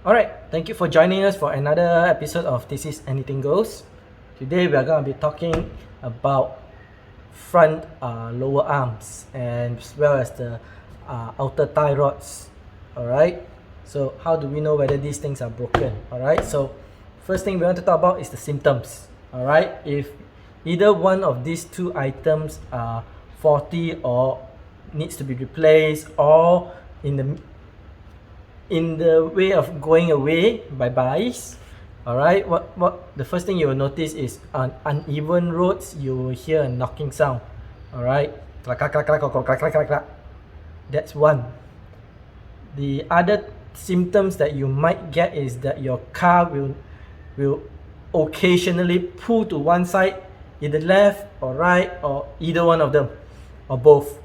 Alright, thank you for joining us for another episode of This Is Anything Goes. Today we are going to be talking about front lower arms and as well as the outer thigh rods. Alright, so how do we know whether these things are broken? Alright, so first thing we want to talk about is the symptoms. Alright, if either one of these two items are faulty or needs to be replaced, or in the way of going away, bye-byes. Alright, what the first thing you will notice is on uneven roads you will hear a knocking sound. Alright, clack clack clack clack clack clack clack clack. That's one. The other symptoms that you might get is that your car will occasionally pull to one side, either left or right or either one of them or both.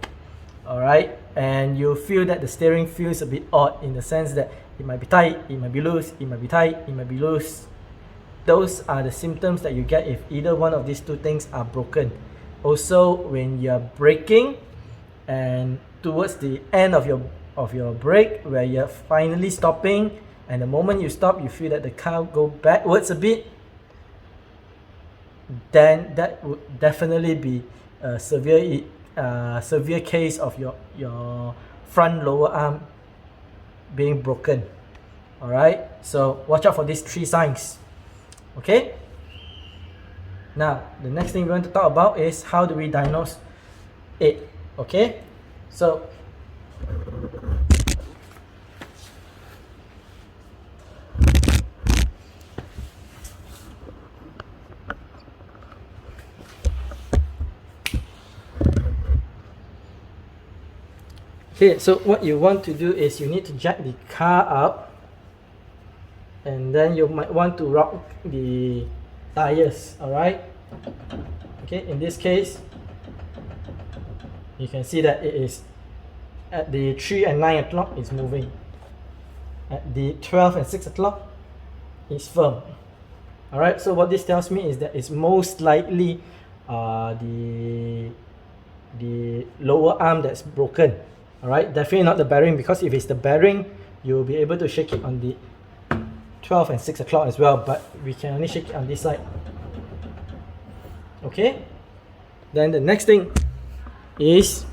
Alright, and you feel that the steering feels a bit odd in the sense that it might be tight, it might be loose, it might be tight, it might be loose. Those are the symptoms that you get if either one of these two things are broken. Also, when you're braking and towards the end of your brake, where you're finally stopping, and the moment you stop you feel that the car go backwards a bit, then that would definitely be a severe case of your front lower arm being broken. Alright, so watch out for these three signs. Okay, now the next thing we want to talk about is how do we diagnose it. Okay, so what you want to do is you need to jack the car up, and then you might want to rock the tires. Alright, okay, in this case you can see that it is at the 3 and 9 o'clock it's moving, at the 12 and 6 o'clock it's firm. Alright, so what this tells me is that it's most likely the lower arm that's broken. Alright, definitely not the bearing, because if it's the bearing you'll be able to shake it on the 12 and 6 o'clock as well, but we can only shake it on this side. Okay, then the next thing is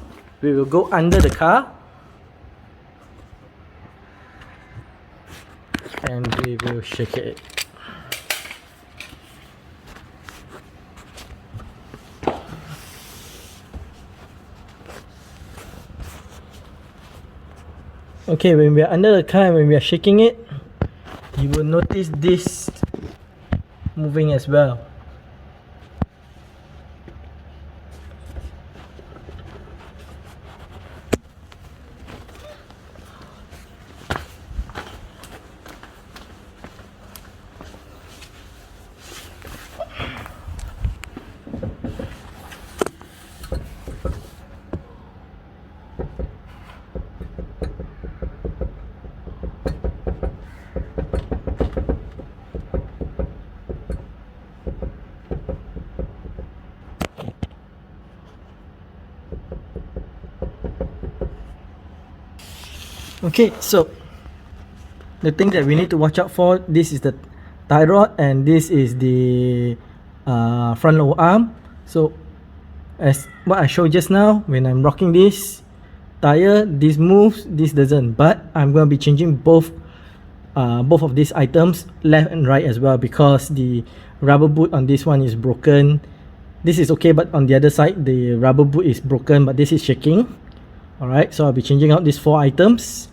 we will go under the car and we will shake it. Okay, when we are under the car and when we are shaking it, you will notice this moving as well. Okay, so the thing that we need to watch out for, this is the tie rod and this is the front lower arm. So as what I showed just now, when I'm rocking this tire, this moves, this doesn't, but I'm going to be changing both of these items, left and right as well, because the rubber boot on this one is broken. This is okay, but on the other side the rubber boot is broken, but this is shaking. Alright, so I'll be changing out these 4 items.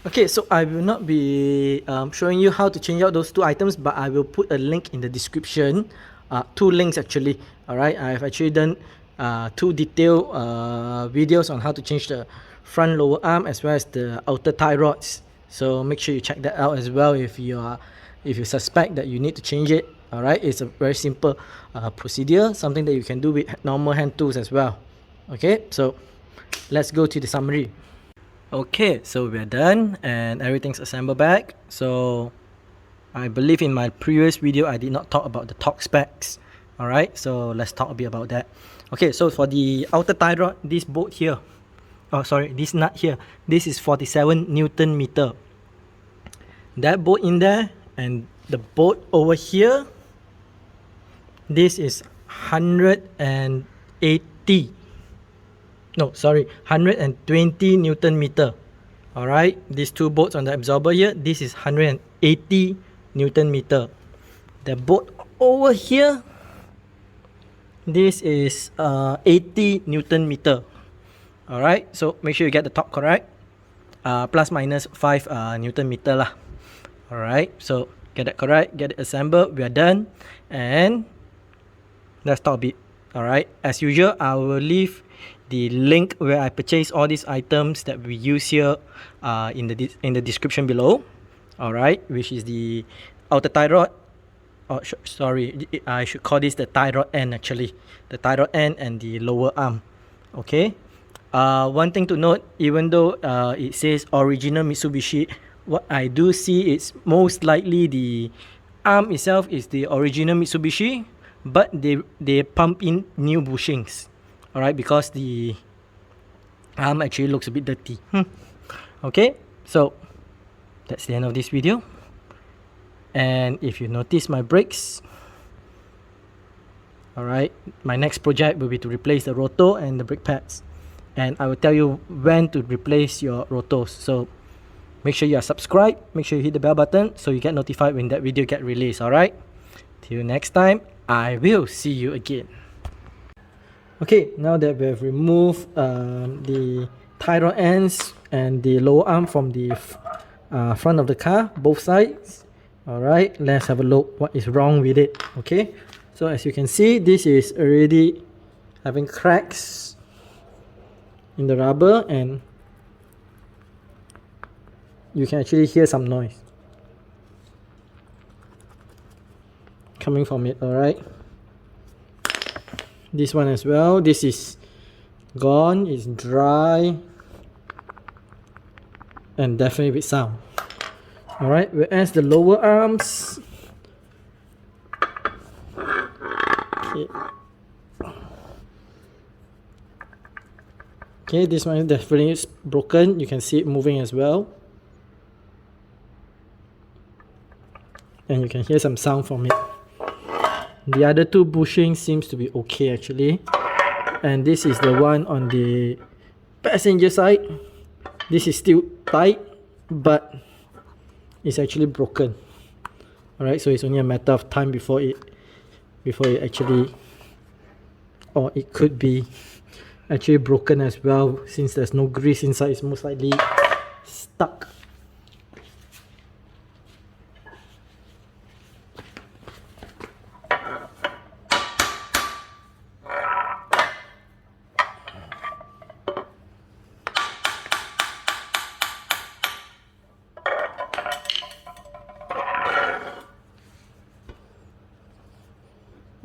Okay, so I will not be showing you how to change out those 2 items, but I will put a link in the description, 2 links actually. Alright, I've actually done 2 detailed videos on how to change the front lower arm as well as the outer tie rods. So make sure you check that out as well if you suspect that you need to change it. Alright, it's a very simple procedure, something that you can do with normal hand tools as well. Okay, so let's go to the summary. Okay, so we're done and everything's assembled back. So I believe in my previous video I did not talk about the torque specs. Alright, so let's talk a bit about that. Okay, so for the outer tie rod, this bolt here. oh sorry, this nut here, this is 47 Newton meter. That bolt in there and the bolt over here, this is 180, no sorry, 120 Newton meter. Alright, these two bolts on the absorber here, this is 180 Newton meter. The bolt over here, this is 80 Newton meter. Alright, so make sure you get the top correct. Plus minus 5 Newton meter lah. Alright, so get that correct, get it assembled, we are done. And let's talk a bit. Alright, as usual, I will leave the link where I purchased all these items that we use here in the description below. Alright, which is the outer tie rod. Oh, sorry, I should call this the tie rod end actually. The tie rod end and the lower arm. Okay. One thing to note, even though it says original Mitsubishi, what I do see is most likely the arm itself is the original Mitsubishi, but they pump in new bushings. Alright, because the arm actually looks a bit dirty. Okay, so that's the end of this video. And if you notice my brakes, alright, my next project will be to replace the rotor and the brake pads. And I will tell you when to replace your rotors. So make sure you are subscribed, make sure you hit the bell button so you get notified when that video get released. Alright, till next time, I will see you again. Okay, now that we have removed the tie rod ends and the lower arm from the front of the car, both sides. Alright, let's have a look what is wrong with it. Okay, so as you can see, this is already having cracks in the rubber and you can actually hear some noise coming from it. Alright, this one as well, this is gone, it's dry and definitely with sound. Alright, whereas the lower arms, okay, this one is definitely broken, you can see it moving as well and you can hear some sound from it. The other two bushings seems to be okay actually, and this is the one on the passenger side. This is still tight but it's actually broken. Alright, so it's only a matter of time before it actually, or it could be actually broken as well, since there's no grease inside. It's most likely stuck.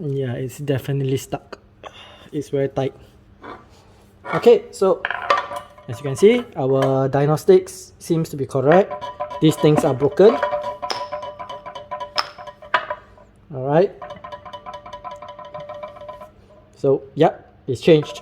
Yeah, it's definitely stuck. It's very tight. Okay, so as you can see, our diagnostics seems to be correct. These things are broken. Alright. So, yeah, it's changed.